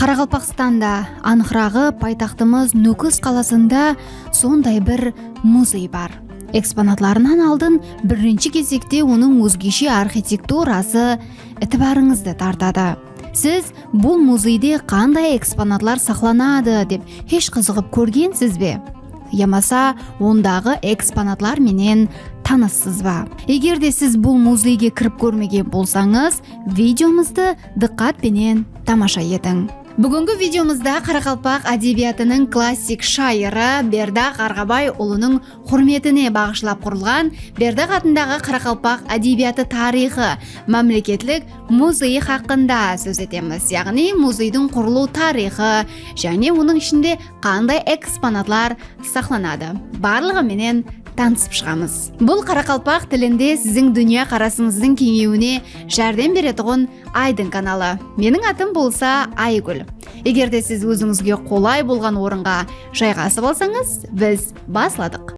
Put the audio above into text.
Қарақалпақстанда, анығырағы пайтақтымыз Нүкіс қаласында сондай бір музей бар. Экспонатларынан алдын бірінші кезекте оның өзгеше архитектурасы ітібарыңызды тартады. Сіз бұл музейде қандай экспонатлар сақланады деп еш қызығып көргенсіз бе? Ямаса, ондағы экспонатлар менен таныссыз ба? Егер де сіз бұл музейге кіріп көрмеген болсаңыз, видеомызды диққатпенен тамаша етің. Бүгінгі видеомызда Қарақалпақ әдебиетінің классик шайыры Бердақ Арғабай ұлының құрметіне бағышлап құрылған Бердақ атындағы Қарақалпақ әдебиеті тарихы мемлекеттік музейі хақында сөз етеміз. Яғни музейдің құрылу тарихы және оның ішінде қандай экспонатлар сақланады. Барлығы менен танысып шығамыз. Бұл Қарақалпақ тілінде сіздің дүния қарасыңыздың кеңеюіне жәрдем беретұғын Айдың каналы. Менің атым болса Айгүл. Егер де сіз өзіңізге қолай болған орынға жайғасып алсаңыз, біз басладық.